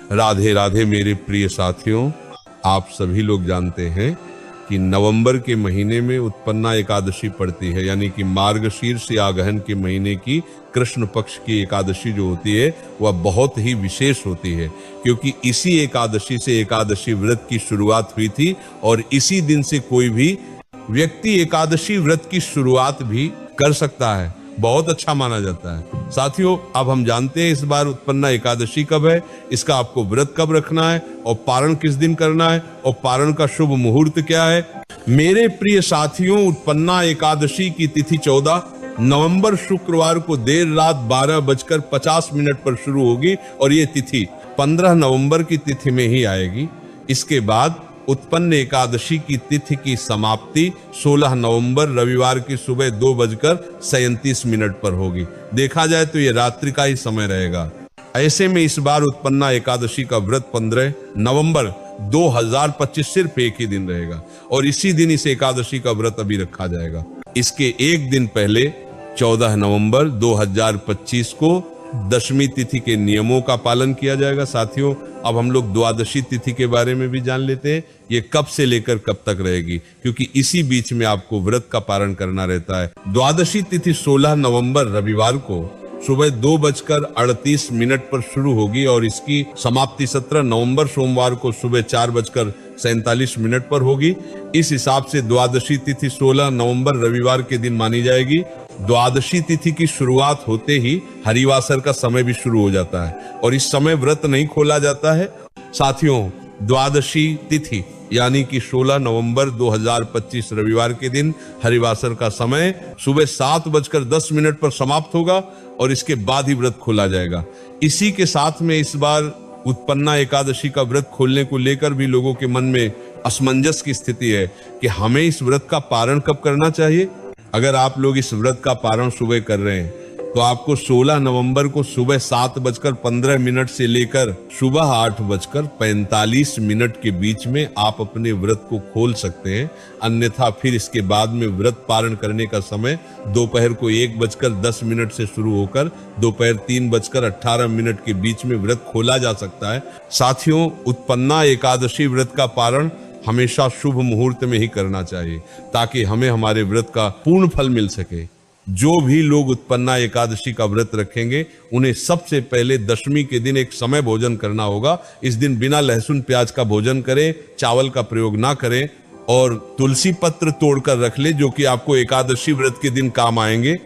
राधे राधे मेरे प्रिय साथियों, आप सभी लोग जानते हैं कि नवंबर के महीने में उत्पन्ना एकादशी पड़ती है, यानी कि मार्गशीर्ष या अगहन के महीने की कृष्ण पक्ष की एकादशी जो होती है वह बहुत ही विशेष होती है, क्योंकि इसी एकादशी से एकादशी व्रत की शुरुआत हुई थी और इसी दिन से कोई भी व्यक्ति एकादशी व्रत की शुरुआत भी कर सकता है। बहुत अच्छा माना जाता है। साथियों, अब हम जानते हैं इस बार उत्पन्ना एकादशी कब है, इसका आपको व्रत कब रखना है और पारण किस दिन करना है और पारण का शुभ मुहूर्त क्या है। मेरे प्रिय साथियों, उत्पन्ना एकादशी की तिथि 14 नवंबर शुक्रवार को देर रात 12:50 पर शुरू होगी और ये तिथि 15 नवंबर की तिथि में ही आएगी। इसके बाद उत्पन्न एकादशी की तिथि की समाप्ति 16 नवंबर रविवार की सुबह 2:37 पर होगी। देखा जाए तो ये रात्रि का ही समय रहेगा। ऐसे में इस बार उत्पन्ना एकादशी का व्रत 15 नवंबर 2025 सिर्फ एक ही दिन रहेगा और इसी दिन इस एकादशी का व्रत अभी रखा जाएगा। इसके एक दिन पहले 14 नवंबर 2025 को दशमी तिथि के नियमों का पालन किया जाएगा। साथियों, अब हम लोग द्वादशी तिथि के बारे में भी जान लेते हैं। ये कब से लेकर कब तक रहेगी, क्योंकि इसी बीच में आपको व्रत का पारण करना रहता है। द्वादशी तिथि 16 नवंबर रविवार को सुबह 2:38 पर शुरू होगी और इसकी समाप्ति 17 नवंबर सोमवार को सुबह 4:47 पर होगी। इस हिसाब से द्वादशी तिथि 16 नवंबर रविवार के दिन मानी जाएगी। द्वादशी तिथि की शुरुआत होते ही हरिवासर का समय भी शुरू हो जाता है और इस समय व्रत नहीं खोला जाता है। साथियों, द्वादशी तिथि यानी कि 16 नवंबर 2025 रविवार के दिन हरिवासर का समय सुबह 7:10 पर समाप्त होगा और इसके बाद ही व्रत खोला जाएगा। इसी के साथ में इस बार उत्पन्ना एकादशी का व्रत खोलने को लेकर भी लोगों के मन में असमंजस की स्थिति है कि हमें इस व्रत का पारण कब करना चाहिए। अगर आप लोग इस व्रत का पारण सुबह कर रहे हैं तो आपको 16 नवंबर को सुबह 7:15 से लेकर सुबह 8:45 के बीच में आप अपने व्रत को खोल सकते हैं। अन्यथा फिर इसके बाद में व्रत पारण करने का समय दोपहर को 1:10 से शुरू होकर दोपहर 3:18 के बीच में व्रत खोला जा सकता है। साथियों, उत्पन्ना एकादशी व्रत का पारण हमेशा शुभ मुहूर्त में ही करना चाहिए ताकि हमें हमारे व्रत का पूर्ण फल मिल सके। जो भी लोग उत्पन्ना एकादशी का व्रत रखेंगे उन्हें सबसे पहले दशमी के दिन एक समय भोजन करना होगा। इस दिन बिना लहसुन प्याज का भोजन करें, चावल का प्रयोग ना करें और तुलसी पत्र तोड़कर रख ले, जो कि आपको एकादशी व्रत के दिन काम आएंगे।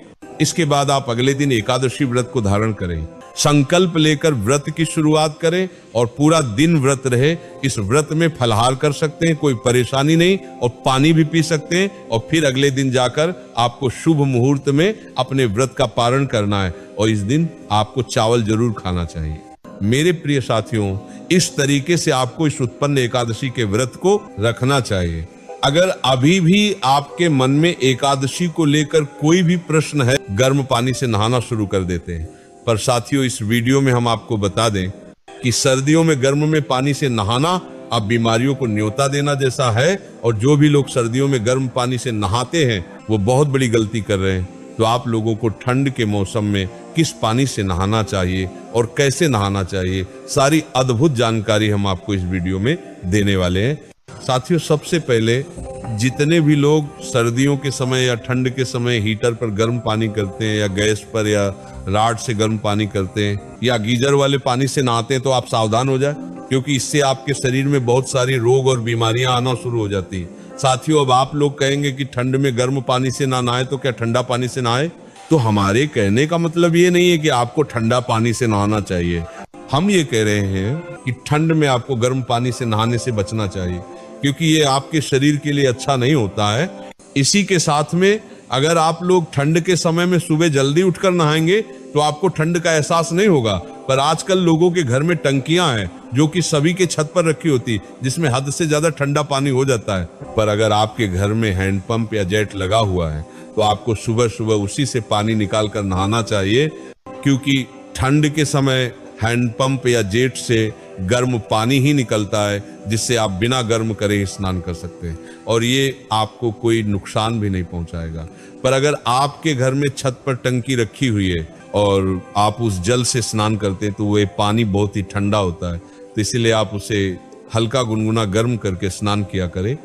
इसके बाद आप अगले दिन एकादशी व्रत को धारण करें, संकल्प लेकर व्रत की शुरुआत करें और पूरा दिन व्रत रहे। इस व्रत में फलाहार कर सकते हैं, कोई परेशानी नहीं, और पानी भी पी सकते हैं और फिर अगले दिन जाकर आपको शुभ मुहूर्त में अपने व्रत का पारण करना है और इस दिन आपको चावल जरूर खाना चाहिए। मेरे प्रिय साथियों, इस तरीके से आपको इस उत्पन्न एकादशी के व्रत को रखना चाहिए। अगर अभी भी आपके मन में एकादशी को लेकर कोई भी प्रश्न है, गर्म पानी से नहाना शुरू कर देते हैं। पर साथियों, इस वीडियो में हम आपको बता दें कि सर्दियों में गर्म में पानी से नहाना अब बीमारियों को न्योता देना जैसा है और जो भी लोग सर्दियों में गर्म पानी से नहाते हैं वो बहुत बड़ी गलती कर रहे हैं। तो आप लोगों को ठंड के मौसम में किस पानी से नहाना चाहिए और कैसे नहाना चाहिए, सारी अद्भुत जानकारी हम आपको इस वीडियो में देने वाले हैं। साथियों, सबसे पहले जितने भी लोग सर्दियों के समय या ठंड के समय हीटर पर गर्म पानी करते हैं या गैस पर या राड से गर्म पानी करते हैं या गीजर वाले पानी से नहाते हैं तो आप सावधान हो जाए, क्योंकि इससे आपके शरीर में बहुत सारी रोग और बीमारियां आना शुरू हो जाती हैं। साथियों, अब आप लोग कहेंगे कि ठंड में गर्म पानी से ना नहाए तो क्या ठंडा पानी से नहाए? तो हमारे कहने का मतलब ये नहीं है कि आपको ठंडा पानी से नहाना चाहिए। हम ये कह रहे हैं कि ठंड में आपको गर्म पानी से नहाने से बचना चाहिए, क्योंकि ये आपके शरीर के लिए अच्छा नहीं होता है। इसी के साथ में अगर आप लोग ठंड के समय में सुबह जल्दी उठकर नहाएंगे तो आपको ठंड का एहसास नहीं होगा। पर आजकल लोगों के घर में टंकियां हैं जो कि सभी के छत पर रखी होती, जिसमें हद से ज्यादा ठंडा पानी हो जाता है। पर अगर आपके घर में हैंडपंप या जेट लगा हुआ है तो आपको सुबह सुबह उसी से पानी निकाल कर नहाना चाहिए, क्योंकि ठंड के समय हैंडपंप या जेट से गर्म पानी ही निकलता है, जिससे आप बिना गर्म करे स्नान कर सकते हैं और ये आपको कोई नुकसान भी नहीं पहुंचाएगा। पर अगर आपके घर में छत पर टंकी रखी हुई है और आप उस जल से स्नान करते हैं तो वो पानी बहुत ही ठंडा होता है, तो इसीलिए आप उसे हल्का गुनगुना गर्म करके स्नान किया करें।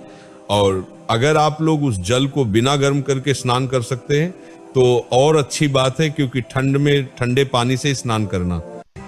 और अगर आप लोग उस जल को बिना गर्म करके स्नान कर सकते हैं तो और अच्छी बात है, क्योंकि ठंड में ठंडे पानी से स्नान करना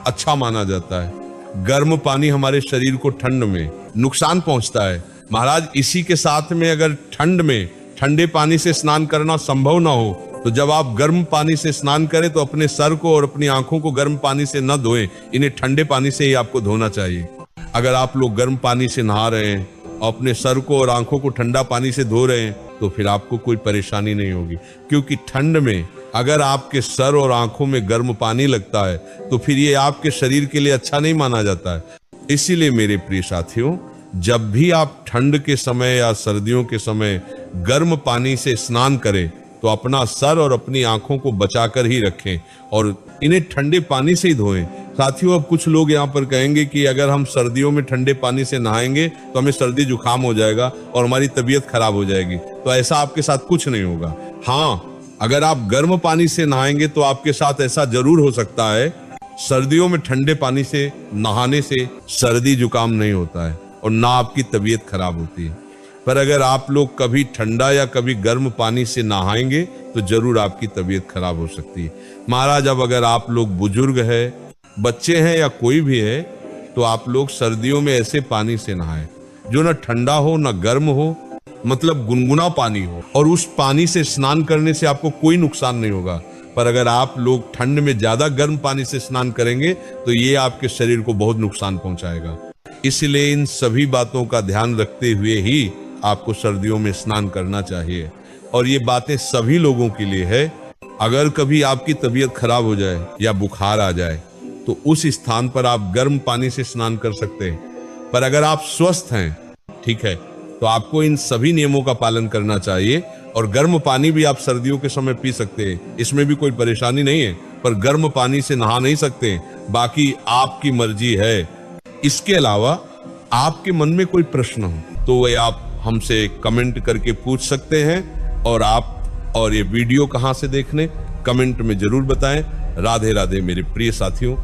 अच्छा माना जाता है। गर्म पानी हमारे शरीर को ठंड में नुकसान पहुंचता है। महाराज, इसी के साथ में अगर ठंड में ठंडे पानी से स्नान करना संभव ना हो तो जब आप गर्म पानी से स्नान करें तो अपने सर को और अपनी आंखों को गर्म पानी से न धोएं, इन्हें ठंडे पानी से ही आपको धोना चाहिए। अगर आप लोग गर्म पानी से नहा रहे हैं और अपने सर को और आंखों को ठंडा पानी से धो रहे हैं तो फिर आपको कोई परेशानी नहीं होगी, क्योंकि ठंड में अगर आपके सर और आंखों में गर्म पानी लगता है तो फिर ये आपके शरीर के लिए अच्छा नहीं माना जाता है। इसीलिए मेरे प्रिय साथियों, जब भी आप ठंड के समय या सर्दियों के समय गर्म पानी से स्नान करें तो अपना सर और अपनी आंखों को बचाकर ही रखें और इन्हें ठंडे पानी से ही धोएं। साथियों, अब कुछ लोग यहाँ पर कहेंगे कि अगर हम सर्दियों में ठंडे पानी से नहाएंगे तो हमें सर्दी जुकाम हो जाएगा और हमारी तबीयत खराब हो जाएगी। तो ऐसा आपके साथ कुछ नहीं होगा। हाँ, अगर आप गर्म पानी से नहाएंगे तो आपके साथ ऐसा जरूर हो सकता है। सर्दियों में ठंडे पानी से नहाने से सर्दी जुकाम नहीं होता है और ना आपकी तबीयत खराब होती है। पर अगर आप लोग कभी ठंडा या कभी गर्म पानी से नहाएंगे तो जरूर आपकी तबीयत खराब हो सकती है। महाराज, अब अगर आप लोग बुजुर्ग है, बच्चे हैं या कोई भी है तो आप लोग सर्दियों में ऐसे पानी से नहाएं जो ना ठंडा हो ना गर्म हो, मतलब गुनगुना पानी हो, और उस पानी से स्नान करने से आपको कोई नुकसान नहीं होगा। पर अगर आप लोग ठंड में ज्यादा गर्म पानी से स्नान करेंगे तो ये आपके शरीर को बहुत नुकसान पहुंचाएगा। इसलिए इन सभी बातों का ध्यान रखते हुए ही आपको सर्दियों में स्नान करना चाहिए। और ये बातें सभी लोगों के लिए है। अगर कभी आपकी तबीयत खराब हो जाए या बुखार आ जाए तो उस स्थान पर आप गर्म पानी से स्नान कर सकते हैं। पर अगर आप स्वस्थ हैं, ठीक है, तो आपको इन सभी नियमों का पालन करना चाहिए। और गर्म पानी भी आप सर्दियों के समय पी सकते हैं, इसमें भी कोई परेशानी नहीं है। पर गर्म पानी से नहा नहीं सकते, बाकी आपकी मर्जी है। इसके अलावा आपके मन में कोई प्रश्न हो तो वह आप हमसे कमेंट करके पूछ सकते हैं। और ये वीडियो कहां से देखने, कमेंट में जरूर बताएं। राधे राधे मेरे प्रिय साथियों।